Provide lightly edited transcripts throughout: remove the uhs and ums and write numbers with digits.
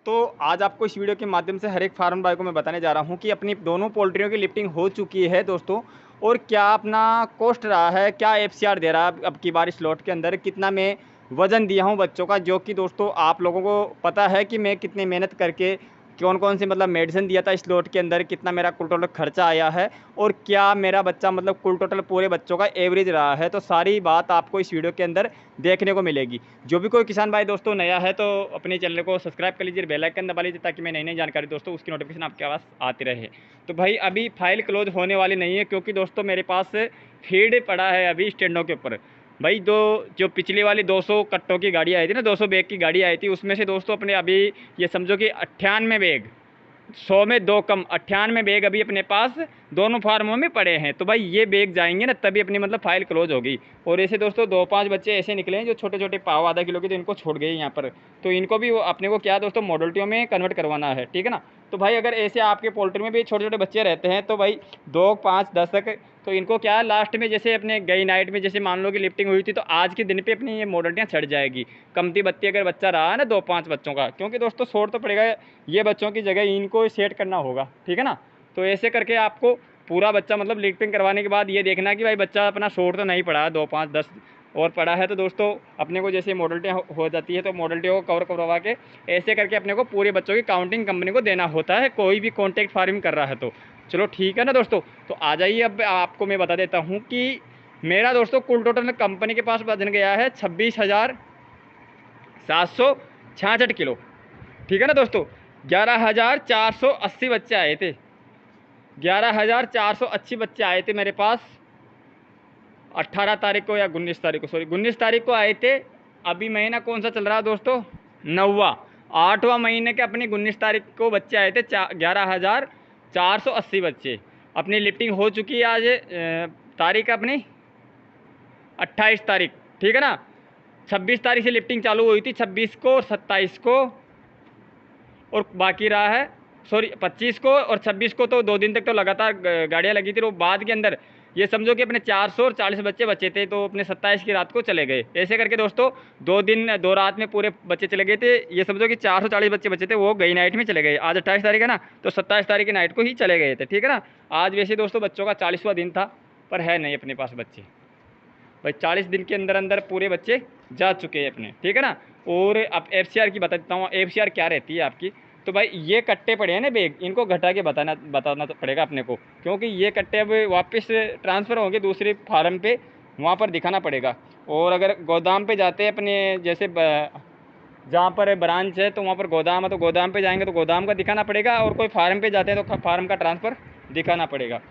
तो आज आपको इस वीडियो के माध्यम से हर एक फार्म भाई को मैं बताने जा रहा हूँ कि अपनी दोनों पोल्ट्रियों की लिफ्टिंग हो चुकी है दोस्तों, और क्या अपना कॉस्ट रहा है, क्या एफसीआर दे रहा है अब की बार इस लॉट के अंदर, कितना मैं वज़न दिया हूँ बच्चों का, जो कि दोस्तों आप लोगों को पता है कि मैं कितनी मेहनत करके कौन कौन से मतलब मेडिसिन दिया था इस लॉट के अंदर, कितना मेरा कुल टोटल खर्चा आया है और क्या मेरा बच्चा मतलब कुल टोटल पूरे बच्चों का एवरेज रहा है। तो सारी बात आपको इस वीडियो के अंदर देखने को मिलेगी। जो भी कोई किसान भाई दोस्तों नया है तो अपने चैनल को सब्सक्राइब कर लीजिए, बेल आइकन दबा लीजिए ताकि मैं नई नई जानकारी दोस्तों उसकी नोटिफिकेशन आपके पास आती रहे। तो भाई अभी फाइल क्लोज होने वाली नहीं है, क्योंकि दोस्तों मेरे पास फीड पड़ा है अभी स्टैंडों के ऊपर। भाई जो पिछली वाली 200 कट्टों की गाड़ी आई थी ना, 200 बैग की गाड़ी आई थी, उसमें से दोस्तों अपने अभी ये समझो कि 98 बैग, 100 में 2 कम, 98 बैग अभी अपने पास दोनों फार्मों में पड़े हैं। तो भाई ये बैग जाएंगे ना तभी अपनी मतलब फाइल क्लोज होगी। और ऐसे दोस्तों 2-5 बच्चे ऐसे निकले हैं जो छोटे छोटे पाव आधा किलो के, तो इनको छोड़ गए यहाँ पर। तो इनको भी अपने को क्या दोस्तों मॉडल्टियों में कन्वर्ट करवाना है, ठीक है ना। तो भाई अगर ऐसे आपके पोल्ट्री में भी छोटे छोटे बच्चे रहते हैं तो भाई 2, 5, 10 तक, तो इनको क्या लास्ट में जैसे अपने गई नाइट में जैसे मान लो कि लिफ्टिंग हुई थी तो आज के दिन पे अपनी ये मॉडल्टियाँ चढ़ जाएगी। कमती बत्ती अगर बच्चा रहा है ना 2-5 बच्चों का, क्योंकि दोस्तों शोर तो पड़ेगा, ये बच्चों की जगह इनको सेट करना होगा, ठीक है ना। तो ऐसे करके आपको पूरा बच्चा मतलब लिफ्टिंग करवाने के बाद ये देखना कि भाई बच्चा अपना शोर तो नहीं पड़ा, 2, 5, 10 और पड़ा है। तो दोस्तों अपने को जैसे मॉडल्टियाँ हो जाती है तो मॉडल्टियों को कवर करवा के ऐसे करके अपने को पूरे बच्चों की काउंटिंग कंपनी को देना होता है, कोई भी कॉन्ट्रैक्ट फार्मिंग कर रहा है तो। चलो ठीक है ना दोस्तों। तो आ जाइए, अब आपको मैं बता देता हूँ कि मेरा दोस्तों कुल टोटल कंपनी के पास वजन गया है 26,766 किलो, ठीक है ना दोस्तों। 11,480 बच्चे आए थे, 11,480 बच्चे आए थे मेरे पास 18 तारीख को या 19 तारीख को, सॉरी 19 तारीख को आए थे। अभी महीना कौन सा चल रहा है दोस्तों, 9वां, 8वां महीने के अपनी 19 तारीख को बच्चे आए थे 11,480 बच्चे। अपनी लिफ्टिंग हो चुकी है आज तारीख अपनी 28 तारीख, ठीक है ना। 26 तारीख से लिफ्टिंग चालू हुई थी, 26 को और 27 को, और बाकी रहा है सॉरी 25 को और 26 को, तो 2 दिन तक तो लगातार गाड़ियाँ लगी थी। वो बाद के अंदर ये समझो कि अपने 440 बच्चे बचे थे, तो अपने 27 की रात को चले गए। ऐसे करके दोस्तों 2 दिन 2 रात में पूरे बच्चे चले गए थे। ये समझो कि 440 बच्चे बचे थे, वो गई नाइट में चले गए। आज 28 तारीख है ना, तो 27 तारीख की नाइट को ही चले गए थे, ठीक है ना। आज वैसे दोस्तों बच्चों का 40वां दिन था, पर है नहीं अपने पास बच्चे। भाई 40 दिन के अंदर अंदर पूरे बच्चे जा चुके हैं अपने, ठीक है ना। और अब एफसीआर की बता देता हूँ, एफसीआर क्या रहती है आपकी। तो भाई ये कट्टे पड़े हैं ना बैग, इनको घटा के बताना तो पड़ेगा अपने को, क्योंकि ये कट्टे अब वापस ट्रांसफ़र होंगे दूसरे फार्म पे, वहाँ पर दिखाना पड़ेगा। और अगर गोदाम पे जाते हैं अपने, जैसे जहाँ पर ब्रांच है तो वहाँ पर गोदाम है, तो गोदाम पे जाएंगे तो गोदाम का दिखाना पड़ेगा, और कोई फार्म पे जाते हैं तो फार्म का ट्रांसफ़र दिखाना पड़ेगा।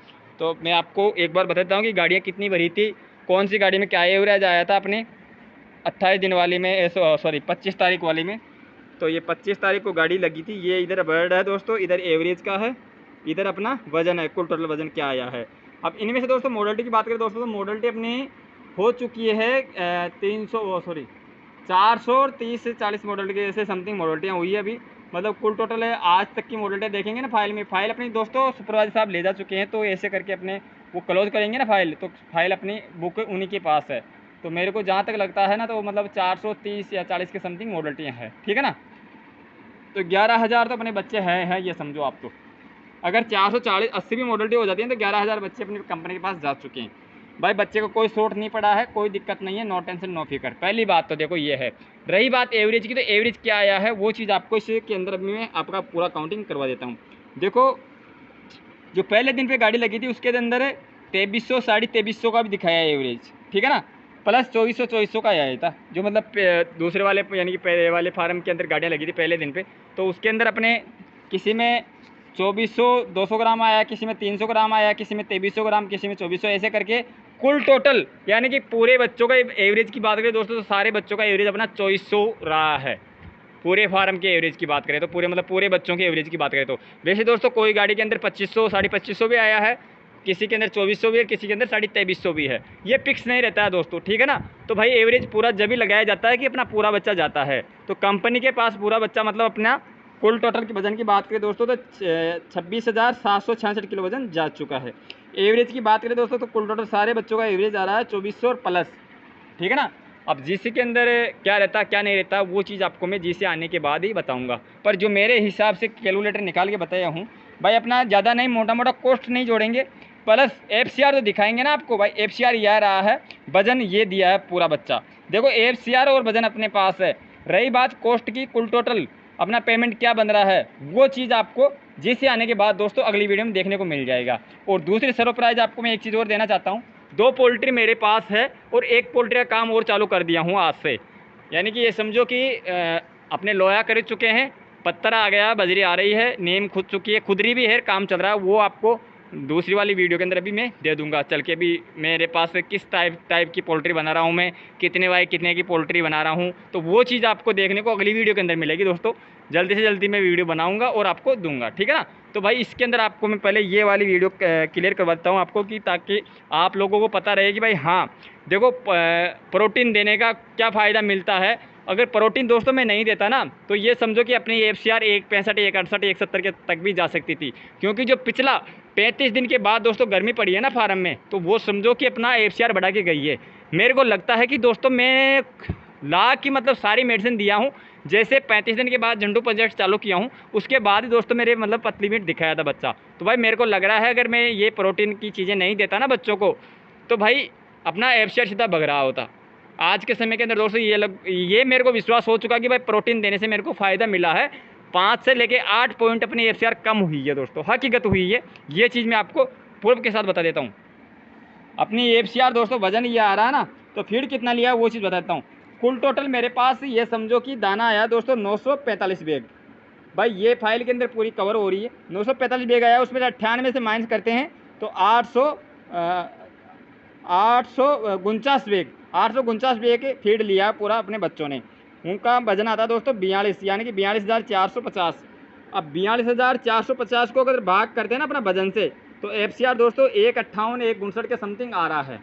तो मैं आपको एक बार बताता हूँ कि गाड़ियाँ कितनी भरी थी, कौन सी गाड़ी में क्या एवरेज आया था अपने 28 दिन वाली में, सॉरी 25 तारीख वाली में। तो ये 25 तारीख को गाड़ी लगी थी। ये इधर बर्ड है दोस्तों, इधर एवरेज का है, इधर अपना वज़न है, कुल टोटल वज़न क्या आया है। अब इनमें से दोस्तों मॉडल्टी की बात करें दोस्तों, तो मॉडल्टी अपनी हो चुकी है 430 से 40 मॉडल के ऐसे समथिंग मॉडल्टियाँ हुई है अभी। मतलब कुल टोटल है आज तक की मॉडल्टियाँ देखेंगे ना फाइल में, फाइल अपनी दोस्तों सुपरवाइजर साहब ले जा चुके हैं। तो ऐसे करके अपने वो क्लोज करेंगे ना फाइल, तो फाइल अपनी बुक उन्हीं के पास है। तो मेरे को जहाँ तक लगता है ना, तो मतलब 430 या 40 के समथिंग मॉडल्टियाँ हैं, ठीक है ना। तो 11,000 तो अपने बच्चे हैं ये समझो आप। तो अगर 440-80 भी मॉडल्टी हो जाती है तो 11,000 बच्चे अपनी कंपनी के पास जा चुके हैं। भाई बच्चे को कोई शॉर्ट नहीं पड़ा है, कोई दिक्कत नहीं है, नो टेंशन नो फिकर। पहली बात तो देखो ये है। रही बात एवरेज की, तो एवरेज क्या आया है वो चीज़ आपको इसके अंदर अभी मैं आपका पूरा काउंटिंग करवा देता हूँ। देखो जो पहले दिन पे गाड़ी लगी थी उसके अंदर 2300 2350 का भी दिखाया है एवरेज, ठीक है ना। प्लस 2400 का आया था, जो मतलब दूसरे वाले यानी कि पहले वाले फार्म के अंदर गाड़ियाँ लगी थी पहले दिन पे। तो उसके अंदर अपने किसी में 2400 200 ग्राम आया, किसी में 300 ग्राम आया, किसी में 2300 ग्राम, किसी में 2400, ऐसे करके कुल टोटल यानी कि पूरे बच्चों का एवरेज की बात करें दोस्तों, तो सारे बच्चों का एवरेज अपना 2400 रहा है। पूरे फार्म के एवरेज की बात करें तो पूरे मतलब पूरे बच्चों के एवरेज की बात करें तो वैसे दोस्तों कोई गाड़ी के अंदर 2500 2550 भी आया है, किसी के अंदर 2400 भी है, किसी के अंदर 2350 भी है। ये फिक्स नहीं रहता है दोस्तों, ठीक है ना। तो भाई एवरेज पूरा जब भी लगाया जाता है कि अपना पूरा बच्चा जाता है। तो कंपनी के पास पूरा बच्चा मतलब अपना कुल टोटल के वजन की बात करें दोस्तों, तो 26,766 किलो वजन जा चुका है। एवरेज की बात करें दोस्तों, तो कुल टोटल सारे बच्चों का एवरेज आ रहा है 2400 और प्लस, ठीक है ना। अब जीसी के अंदर क्या रहता क्या नहीं रहता वो चीज़ आपको मैं जीसी आने के बाद ही बताऊंगा। पर जो मेरे हिसाब से कैलकुलेटर निकाल के बताया हूँ भाई, अपना ज़्यादा नहीं, मोटा मोटा कॉस्ट नहीं जोड़ेंगे, प्लस एफसीआर तो दिखाएंगे ना आपको भाई। एफसीआर ये आ रहा है, वजन ये दिया है पूरा बच्चा, देखो एफसीआर और वजन अपने पास है। रही बात कॉस्ट की, कुल टोटल अपना पेमेंट क्या बन रहा है, वो चीज़ आपको जीसी आने के बाद दोस्तों अगली वीडियो में देखने को मिल जाएगा। और दूसरी सरप्राइज आपको मैं एक चीज़ और देना चाहता हूँ, 2 पोल्ट्री मेरे पास है और 1 पोल्ट्री का काम और चालू कर दिया हूँ आज से। यानी कि ये समझो कि अपने लोया कर चुके हैं, पत्थर आ गया, बजरी आ रही है, नीम खुद चुकी है, खुदरी भी है, काम चल रहा है। वो आपको दूसरी वाली वीडियो के अंदर अभी मैं दे दूंगा चल के। भी मेरे पास किस टाइप की पोल्ट्री बना रहा हूँ मैं, कितने बाई कितने की पोल्ट्री बना रहा हूँ, तो वो चीज़ आपको देखने को अगली वीडियो के अंदर मिलेगी दोस्तों। जल्दी से जल्दी मैं वीडियो बनाऊंगा और आपको दूंगा, ठीक है ना। तो भाई इसके अंदर आपको मैं पहले ये वाली वीडियो क्लियर करवाता हूँ आपको, कि ताकि आप लोगों को पता रहे कि भाई हाँ देखो प्रोटीन देने का क्या फ़ायदा मिलता है। अगर प्रोटीन दोस्तों मैं नहीं देता ना, तो ये समझो कि अपनी एफसीआर 165, 168, 170 के तक भी जा सकती थी। क्योंकि जो पिछला 35 दिन के बाद दोस्तों गर्मी पड़ी है ना फार्म में, तो वो समझो कि अपना एफसीआर बढ़ा के गई है। मेरे को लगता है कि दोस्तों मैं ला की मतलब सारी मेडिसिन दिया हूँ। जैसे 35 दिन के बाद झंडू प्रोजेक्ट चालू किया हूँ, उसके बाद ही दोस्तों मेरे मतलब पतली मीट दिखाया था बच्चा। तो भाई मेरे को लग रहा है अगर मैं ये प्रोटीन की चीज़ें नहीं देता ना बच्चों को, तो भाई अपना एफसीआर सीधा भग रहा होता। आज के समय के अंदर दोस्तों ये मेरे को विश्वास हो चुका कि भाई प्रोटीन देने से मेरे को फ़ायदा मिला है। 5 से लेके 8 पॉइंट अपनी एफसीआर कम हुई है दोस्तों, हकीकत हुई है। ये चीज़ मैं आपको प्रूफ के साथ बता देता हूँ। अपनी एफसीआर दोस्तों वजन ये आ रहा है ना, तो फीड कितना लिया है वो चीज़ बता देता हूँ। कुल टोटल मेरे पास ये समझो कि दाना आया दोस्तों 945 बैग। भाई ये फाइल के अंदर पूरी कवर हो रही है, 945 बैग आया, उसमें 98 से माइनस करते हैं तो 849 बैग, 849 बैग फीड लिया पूरा अपने बच्चों ने। उनका वजन आता है दोस्तों 42, यानी कि 42,450। अब 42,450 को अगर भाग करते हैं ना अपना वजन से, तो एफसीआर दोस्तों 158, 159 के समथिंग आ रहा है,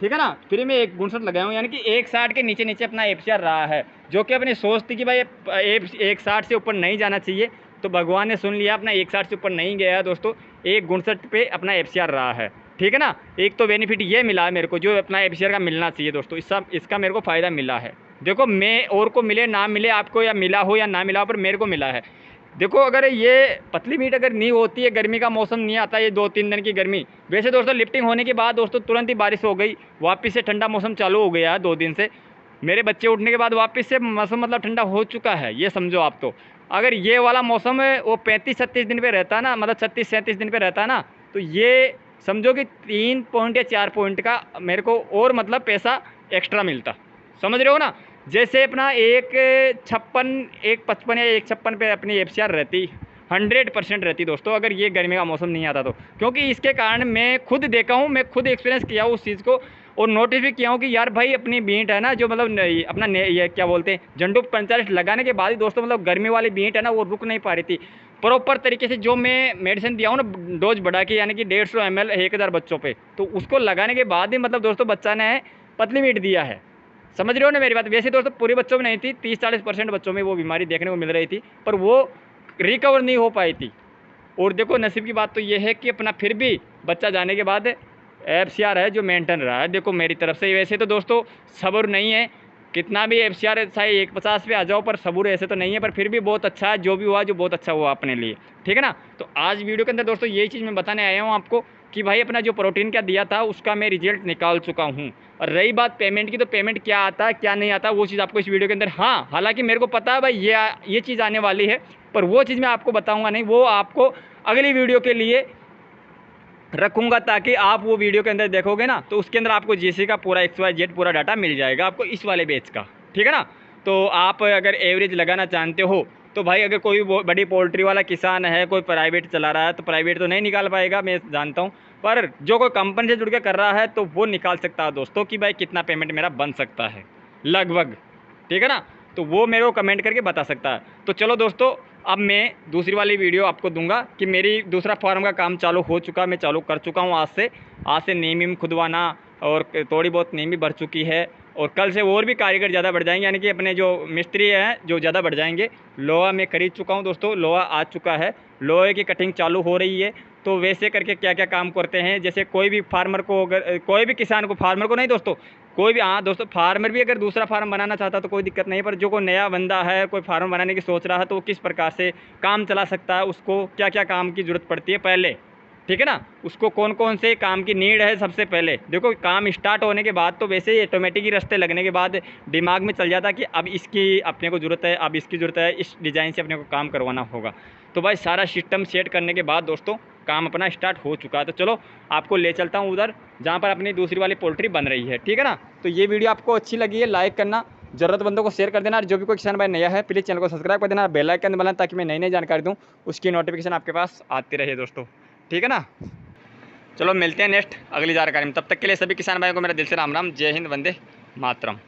ठीक है ना। फिर मैं 159 लगाया हूँ, यानी कि 160 के नीचे नीचे अपना एफसीआर रहा है। जो कि अपनी सोच थी कि भाई 160 से ऊपर नहीं जाना चाहिए, तो भगवान ने सुन लिया, अपना 160 से ऊपर नहीं गया है दोस्तों, 159 पे अपना एफसीआर रहा है, ठीक है ना। एक तो बेनिफिट ये मिला है मेरे को, जो अपना एफसीआर का मिलना चाहिए दोस्तों, इसका मेरे को फ़ायदा मिला है। देखो मैं और को मिले ना मिले, आपको या मिला हो या ना मिला हो, पर मेरे को मिला है। देखो अगर ये पतली मीट अगर नहीं होती है, गर्मी का मौसम नहीं आता, ये 2-3 दिन की गर्मी, वैसे दोस्तों लिफ्टिंग होने के बाद दोस्तों तुरंत ही बारिश हो गई, वापस से ठंडा मौसम चालू हो गया 2 दिन से। मेरे बच्चे उठने के बाद वापस से मौसम मतलब ठंडा हो चुका है, ये समझो आप। तो अगर ये वाला मौसम है वो 35-36 दिन पे रहता ना, मतलब 36-37 दिन पे रहता ना, तो ये समझो कि 3 पॉइंट या 4 पॉइंट का मेरे को और मतलब पैसा एक्स्ट्रा मिलता, समझ रहे हो ना। जैसे अपना 156, 155 या 156 पे अपनी एफसीआर रहती, 100% रहती दोस्तों, अगर ये गर्मी का मौसम नहीं आता तो। क्योंकि इसके कारण मैं खुद देखा हूँ, मैं खुद एक्सपीरियंस किया हूँ उस चीज़ को, और नोटिस भी किया हूँ कि यार भाई अपनी बीट है ना, जो मतलब अपना ये क्या बोलते हैं, झंडू 45 लगाने के बाद ही दोस्तों मतलब गर्मी वाली बीट है ना, वो रुक नहीं पा रही थी प्रॉपर तरीके से। जो मैं मेडिसिन दिया हूँ ना डोज बढ़ा के, यानी कि 150 ml 1000 बच्चों पे, तो उसको लगाने के बाद ही मतलब दोस्तों बच्चा ने पतली मीट दिया है, समझ रहे हो ना मेरी बात। वैसे दोस्तों पूरे बच्चों में नहीं थी, 30-40% बच्चों में वो बीमारी देखने को मिल रही थी, पर वो रिकवर नहीं हो पाई थी। और देखो नसीब की बात तो ये है कि अपना फिर भी बच्चा जाने के बाद एफसीआर है जो मेंटेन रहा है, देखो मेरी तरफ से। वैसे तो दोस्तों सब्र नहीं है, कितना भी एफसीआर चाहे 150 पे आ जाओ, पर सब्र ऐसे तो नहीं है, पर फिर भी बहुत अच्छा है, जो भी हुआ जो बहुत अच्छा हुआ अपने लिए, ठीक है ना। तो आज वीडियो के अंदर दोस्तों यही चीज़ मैं बताने आया हूँ आपको कि भाई अपना जो प्रोटीन क्या दिया था उसका मैं रिजल्ट निकाल चुका हूँ। और रही बात पेमेंट की, तो पेमेंट क्या आता है क्या नहीं आता वो चीज़ आपको इस वीडियो के अंदर, हाँ हालांकि मेरे को पता है भाई ये चीज़ आने वाली है, पर वो चीज़ मैं आपको बताऊँगा नहीं, वो आपको अगली वीडियो के लिए रखूँगा, ताकि आप वो वीडियो के अंदर देखोगे ना, तो उसके अंदर आपको जीसी का पूरा XYZ पूरा डाटा मिल जाएगा आपको इस वाले बैच का, ठीक है ना। तो आप अगर एवरेज लगाना जानते हो, तो भाई अगर कोई बड़ी पोल्ट्री वाला किसान है, कोई प्राइवेट चला रहा है, तो प्राइवेट तो नहीं निकाल पाएगा मैं जानता हूँ, पर जो कोई कंपनी से जुड़ के कर रहा है तो वो निकाल सकता है दोस्तों कि भाई कितना पेमेंट मेरा बन सकता है लगभग, ठीक है ना। तो वो मेरे को कमेंट करके बता सकता है। तो चलो दोस्तों, अब मैं दूसरी वाली वीडियो आपको दूंगा कि मेरी दूसरा फार्म का काम चालू हो चुका, मैं चालू कर चुका हूँ आज से नीम खुदवाना, और थोड़ी बहुत नीम भी बढ़ चुकी है, और कल से और भी कारीगर ज़्यादा बढ़ जाएंगे, यानी कि अपने जो मिस्त्री हैं जो ज़्यादा बढ़ जाएंगे। लोहा मैं खरीद चुका हूँ दोस्तों, लोहा आ चुका है, लोहे की कटिंग चालू हो रही है। तो वैसे करके क्या क्या काम करते हैं, जैसे कोई भी फार्मर को, अगर कोई भी किसान को, फार्मर को नहीं दोस्तों, कोई भी, हाँ दोस्तों, फार्मर भी अगर दूसरा फार्म बनाना चाहता है तो कोई दिक्कत नहीं है, पर जो कोई नया बंदा है, कोई फार्म बनाने की सोच रहा है, तो वो किस प्रकार से काम चला सकता है, उसको क्या क्या काम की ज़रूरत पड़ती है पहले, ठीक है ना, उसको कौन कौन से काम की नीड है सबसे पहले। देखो काम स्टार्ट होने के बाद तो वैसे ही ऑटोमेटिक ही रास्ते लगने के बाद दिमाग में चल जाता कि अब इसकी अपने को ज़रूरत है, अब इसकी ज़रूरत है, इस डिज़ाइन से अपने को काम करवाना होगा। तो भाई सारा सिस्टम सेट करने के बाद दोस्तों काम अपना स्टार्ट हो चुका है। तो चलो आपको ले चलता हूँ उधर जहाँ पर अपनी दूसरी वाली पोल्ट्री बन रही है, ठीक है ना। तो ये वीडियो आपको अच्छी लगी है, लाइक करना, ज़रूरतमंदों को शेयर कर देना, और जो भी कोई किसान भाई नया है प्लीज़ चैनल को सब्सक्राइब कर देना, बेल आइकन दबाना, ताकि मैं नई नई जानकारी दूँ उसकी नोटिफिकेशन आपके पास आती रहे दोस्तों, ठीक है ना। चलो मिलते हैं नेक्स्ट अगली जानकारी में, तब तक के लिए सभी किसान भाइयों को मेरा दिल से राम राम, जय हिंद, वंदे मातरम।